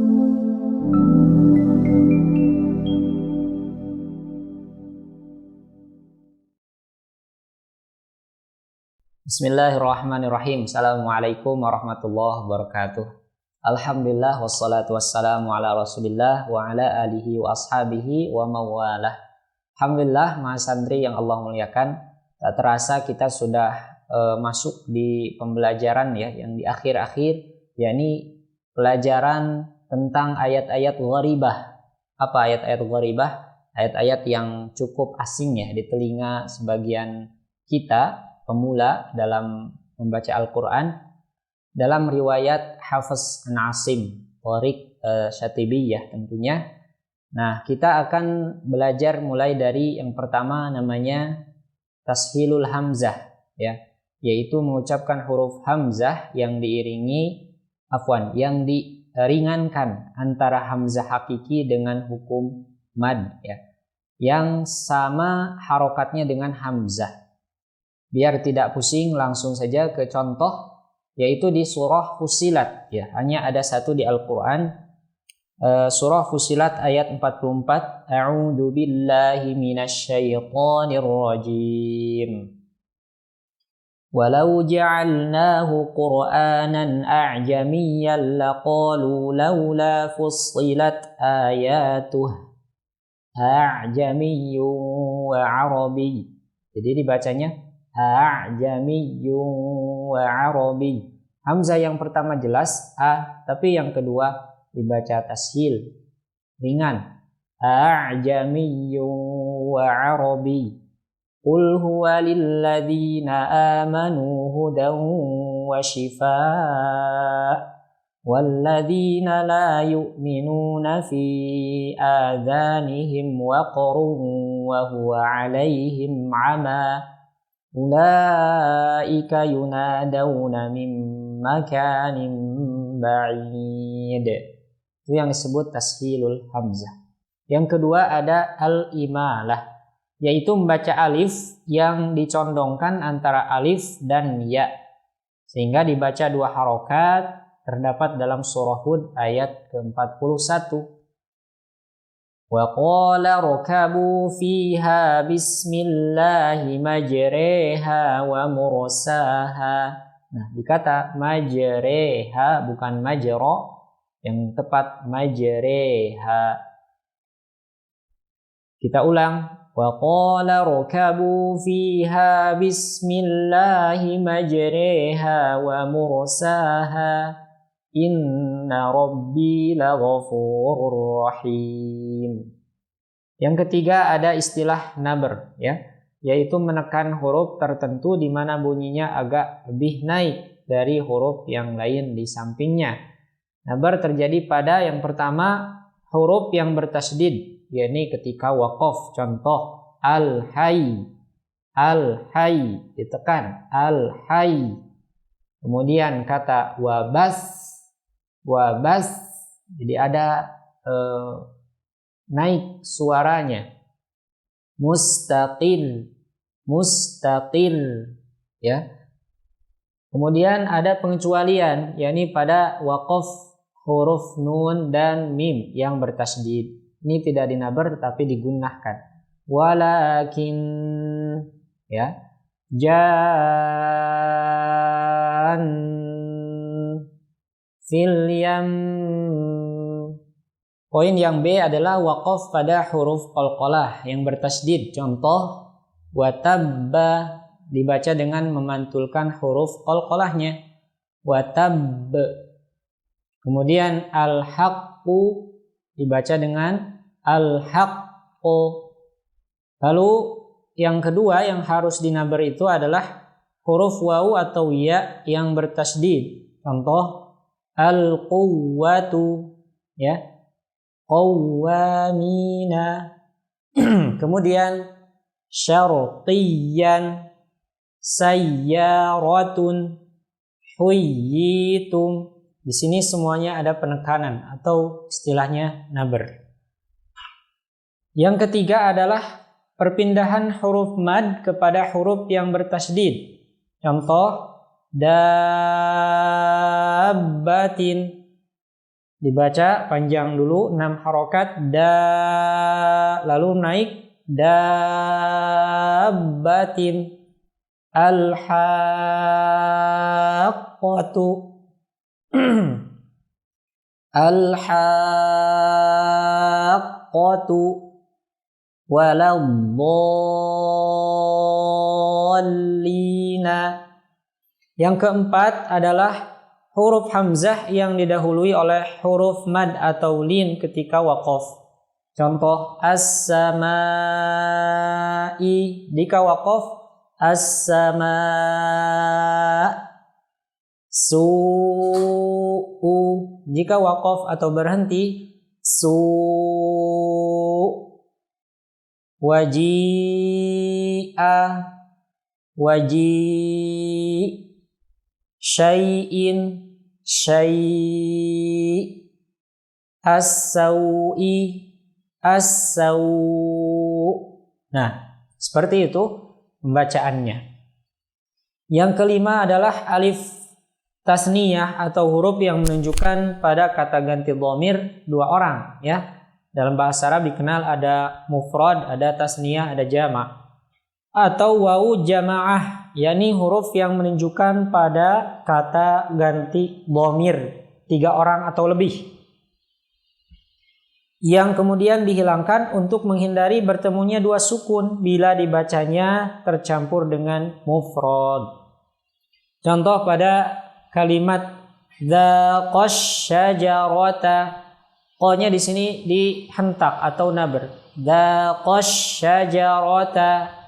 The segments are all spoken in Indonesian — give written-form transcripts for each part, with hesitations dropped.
Bismillahirrahmanirrahim. Assalamualaikum warahmatullahi wabarakatuh. Alhamdulillah wassalatu wassalamu ala Rasulillah wa ala alihi wa ashabihi wa mawalah. Alhamdulillah, mahasantri yang Allah muliakan, tak terasa kita sudah masuk di pembelajaran ya yang di akhir-akhir, yakni pelajaran tentang ayat-ayat gharibah. Apa ayat-ayat gharibah? Ayat-ayat yang cukup asing ya di telinga sebagian kita pemula dalam membaca Al-Quran. Dalam riwayat Hafiz an Asim Thariq Syatibiyah tentunya. Nah, kita akan belajar mulai dari yang pertama, namanya tashilul hamzah ya, yaitu mengucapkan huruf hamzah yang yang diringankan antara hamzah hakiki dengan hukum mad ya, yang sama harokatnya dengan hamzah. Biar tidak pusing, langsung saja ke contoh, yaitu di surah Fussilat ya, hanya ada satu di Al-Quran, surah Fussilat ayat 44. A'udzu billahi minasyaitonir rajim. Walau ja'alnahu Qur'anan a'jamiyyan laqalu laula fussilat ayatuh a'jamiyyun wa 'arabiy. Jadi dibacanya a'jamiyyun wa 'arabi. Hamzah yang pertama jelas a, tapi yang kedua dibaca tashil ringan. A'jamiyyun wa 'arabi. Qul huwa lil ladzina amanu hudan wa shifaa wal ladzina la yu'minuna fi adhanihim waqrun wa huwa 'alaihim 'ama ulaika yunadawna min makanin ba'id. Itu yang disebut tashilul hamzah. Yang kedua ada al-imalah, yaitu membaca alif yang dicondongkan antara alif dan ya, sehingga dibaca dua harokat. Terdapat dalam surah Hud ayat ke-41. Wa qala rakabu fiha bismillahi majreha wa mursaha. Nah, dikata majreha bukan majro, yang tepat majreha. Kita ulang. Wa qala rakabu fiha bismillahi majreha wa mursaha inna rabbi laghafurur rahim. Yang ketiga ada istilah nabr ya, yaitu menekan huruf tertentu di mana bunyinya agak lebih naik dari huruf yang lain di sampingnya. Nabr terjadi pada yang pertama huruf yang bertasydid, yakni ketika waqaf. Contoh al-hayy, al-hayy ditekan, al-hayy. Kemudian kata wabas, wabas, jadi ada naik suaranya. Mustaqil, mustaqil ya. Kemudian ada pengecualian, yakni pada waqaf huruf nun dan mim yang bertasydid. Ini tidak dinabr tetapi digunakan. Walakin ya, jan fil yam. Poin yang B adalah waqaf pada huruf qalqalah yang bertasydid. Contoh watabba dibaca dengan memantulkan huruf qalqalahnya. Watab. Kemudian al-haqqu dibaca dengan al-haqqu. Lalu yang kedua yang harus dinabr itu adalah huruf wawu atau ya yang bertasydid. Contoh al-quwwatu ya, qawwamina. Kemudian syartiyan, sayyaratun, huyyitum. Di sini semuanya ada penekanan atau istilahnya nabr. Yang ketiga adalah perpindahan huruf mad kepada huruf yang bertasydid. Contoh dabbatin Dibaca panjang dulu 6 harokat, da, lalu naik dabbatin, al-haqqatu, al-haqqatu, waladdallina. Yang keempat adalah huruf hamzah yang didahului oleh huruf mad atau lin ketika waqaf. Contoh as-samai, jika waqaf as-sama, su'u, jika waqaf atau berhenti su, waji'a, waji, syai'in, syai', as-sawi, as-saw'. Nah, seperti itu pembacaannya. Yang kelima adalah alif tasniyah atau huruf yang menunjukkan pada kata ganti dhamir 2 orang, ya. Dalam bahasa Arab dikenal ada mufrad, ada tasniyah, ada jama'. Atau wawu jamaah, yakni huruf yang menunjukkan pada kata ganti dhamir 3 orang atau lebih, yang kemudian dihilangkan untuk menghindari bertemunya 2 sukun bila dibacanya tercampur dengan mufrad. Contoh pada kalimat dzaqash syajarata, qa-nya di sini dihentak atau nabr. Dzaqash syajarata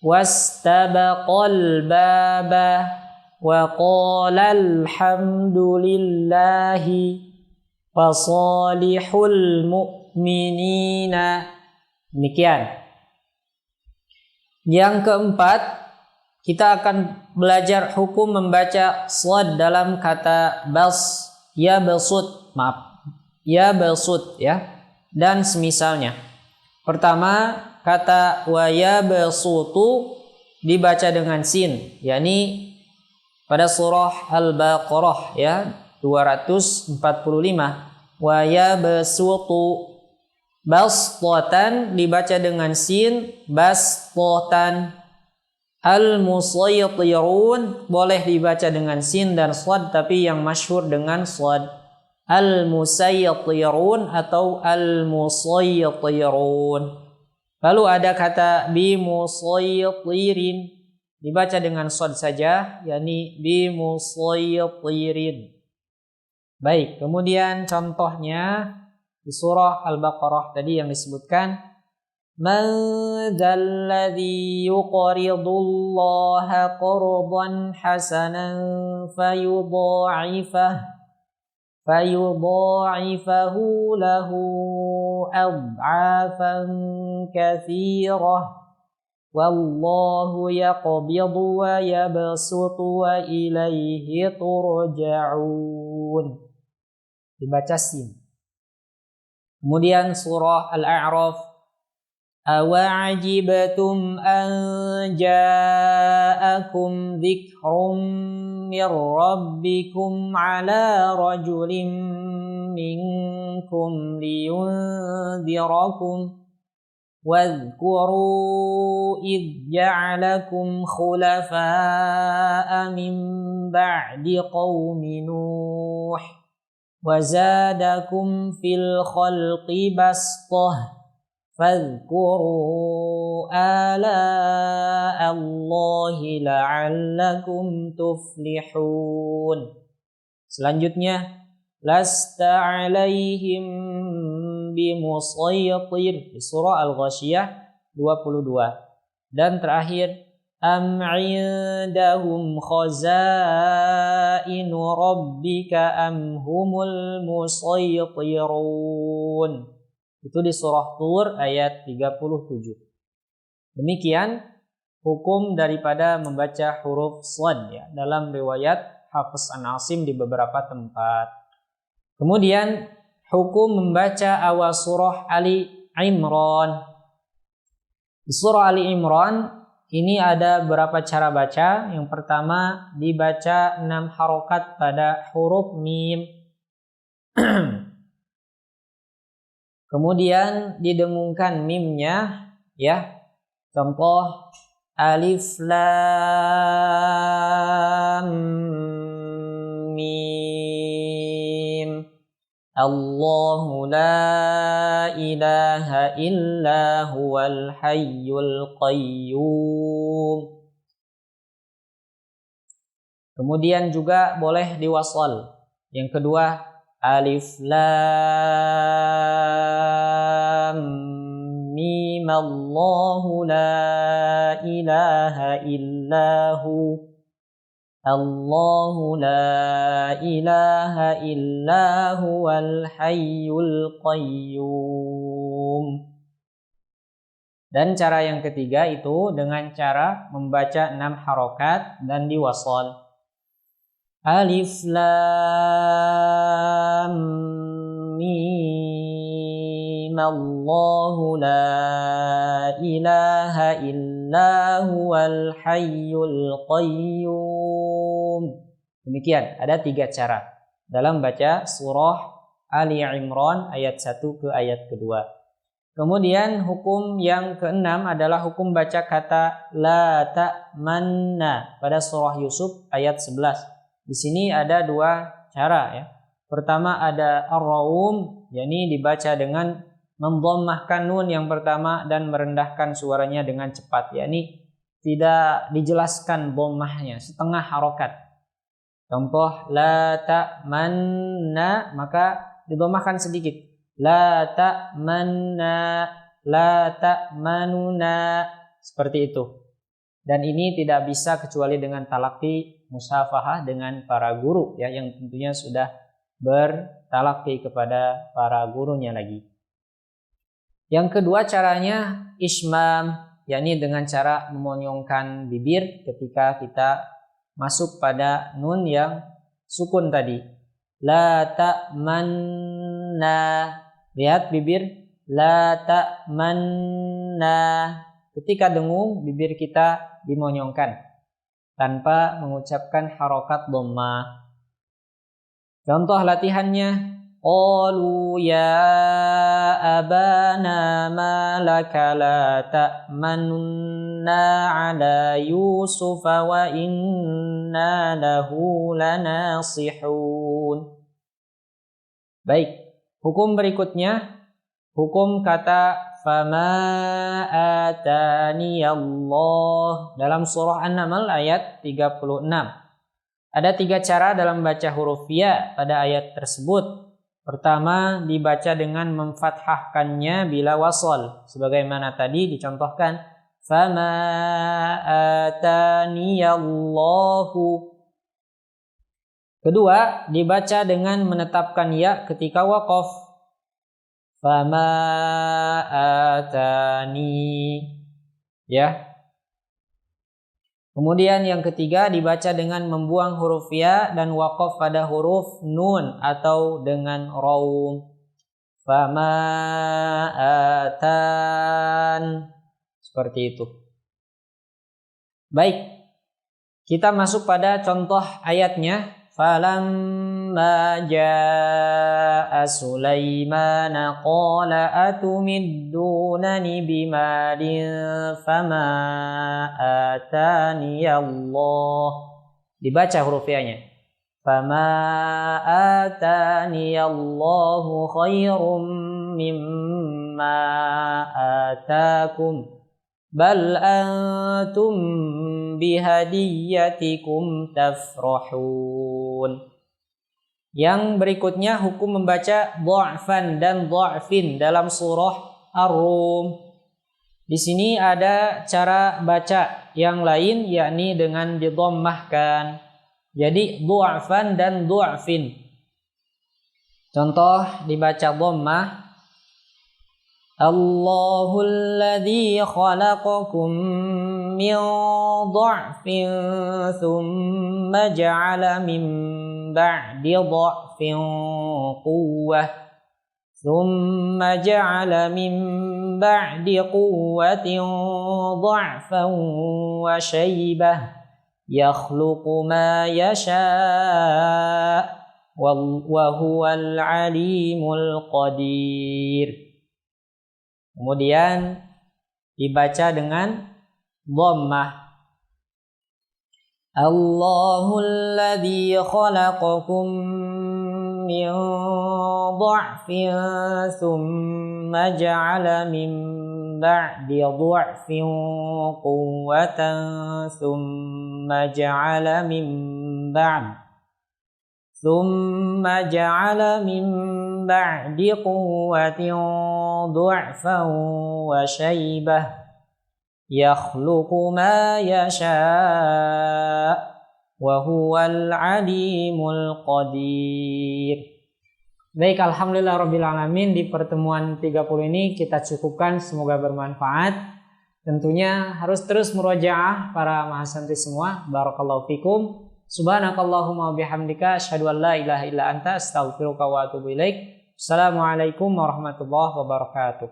wastabaqal baba wa qala alhamdulillahi fasalihul mu'minina. Demikian. Yang keempat, kita akan belajar hukum membaca shad dalam kata bas, ya basut, ya basut, ya, dan semisalnya. Pertama, kata wa yabsutu dibaca dengan sin, yakni pada surah Al-Baqarah, ya, 245. Wa yabsutu, basṭatan dibaca dengan sin, basṭatan. Al-musaytirun boleh dibaca dengan sin dan shad, tapi yang masyhur dengan shad. Al-musaytirun atau al-musaytirun. Lalu ada kata bimusaytirin, dibaca dengan shad saja, yakni bimusaytirin. Baik, kemudian contohnya di surah Al-Baqarah tadi yang disebutkan, man dzalladzi yuqridullaha qardan hasanan fayudha'ifahu lahu ad'afan katsirah wallahu yaqbidu wa yabsutu wa ilaihi turja'un. Dibaca sin. Kemudian surah Al-A'raf, awa'ajibtum an ja'akum dzikrum mir rabbikum ala rajulin minkum liyundzirakum wadhkuru idh ja'alakum khulafa'a min ba'di qaumi Nuh wa zadakum fil khalqi bastah fadhkuru ala Allahi la'allakum tuflihun. Selanjutnya, lasta alaihim bimusaytir di surah Al-Ghasyiyah 22. Dan terakhir, am indahum khazainu rabbika am humul musaytirun. Itu di surah Tur ayat 37. Demikian hukum daripada membaca huruf shad, ya, dalam riwayat Hafiz an Asim di beberapa tempat. Kemudian hukum membaca awal surah Ali Imran. Di surah Ali Imran ini ada beberapa cara baca. Yang pertama, dibaca 6 harokat pada huruf mim. Kemudian didengungkan mimnya, ya. Contoh alif lam mim. Allahu la ilaha illa huwal hayyul qayyum. Kemudian juga boleh diwasal. Yang kedua alif lam mim Allahu la ilaha illahu. Allahu la ilaha illa huwal hayyul qayyum. Dan cara yang ketiga itu dengan cara membaca 6 harokat dan diwasal. Alif lam mim Allahu la ilaha illa huwal hayyul qayyum. Demikian, ada 3 cara dalam baca surah Ali Imran ayat 1 ke ayat kedua. Kemudian hukum yang keenam adalah hukum baca kata la ta'manna pada surah Yusuf ayat 11. Di sini ada 2 cara, ya. Pertama ada ar-raum, yakni dibaca dengan memdhammahkan nun yang pertama dan merendahkan suaranya dengan cepat, yakni tidak dijelaskan dhammahnya, setengah harokat. Contoh la ta'manna, maka didhammahkan sedikit. La ta'manna, la ta'manuna, seperti itu. Dan ini tidak bisa kecuali dengan talaqi musafahah dengan para guru, ya, yang tentunya sudah bertalaqi kepada para gurunya lagi. Yang kedua caranya ismam, yakni dengan cara memonyongkan bibir ketika kita masuk pada nun yang sukun tadi. La ta'manna, lihat bibir, la ta'manna. Ketika dengung, bibir kita dimonyongkan tanpa mengucapkan harokat dhammah. Contoh latihannya, qalu ya abana ma laka la ta'manna ala Yusuf wa inna lahu lanasihun. Baik, hukum berikutnya, hukum kata fama atani Allah dalam surah An-Naml ayat 36. Ada 3 cara dalam baca huruf ya pada ayat tersebut. Pertama, dibaca dengan memfathahkannya bila wasal, sebagaimana tadi dicontohkan fama atani Allahu. Kedua, dibaca dengan menetapkan ya ketika waqaf. Fama atani, ya. Kemudian yang ketiga dibaca dengan membuang huruf ya dan waqaf pada huruf nun atau dengan raum. Fama atan, seperti itu. Baik, kita masuk pada contoh ayatnya. Falamma jaa Sulaimana qala atumiddunani bimalin fama atani Allah. Dibaca huruf ya-nya. Fama atani Allahu khairum mimma atakum bal antum bihadiyatikum tafrahun. Yang berikutnya hukum membaca dha'fan dan dha'fin dalam surah Ar-Rum. Di sini ada cara baca yang lain, yakni dengan didhammahkan. Jadi dha'fan dan dha'fin. Contoh dibaca dhammah. Allahul ladzi khalaqakum min dha'fin thumma ja'ala min ba'di dha'fin quwwah thumma ja'ala min ba'di quwwatin dha'fan wa shaybah yakhluqu ma yasha' wa huwal alimul qadir. Kemudian dibaca dengan dhammah. Allahul ladzi khalaqakum min dha'fin thumma ja'ala min ba'di dha'fin quwwatan thumma ja'ala min ba'di quwwatin dha'fan wa shaybah yakhluqu ma yasha' wa huwal alimul qadir. Baik, alhamdulillah rabbil alamin, di pertemuan 30 ini kita cukupkan, semoga bermanfaat. Tentunya harus terus murojaah para mahasantri semua. Barakallahu fikum. Subhanakallahumma bihamdika asyhadu an la ilaha illa anta astaghfiruka wa atubu ilaik. Assalamualaikum warahmatullahi wabarakatuh.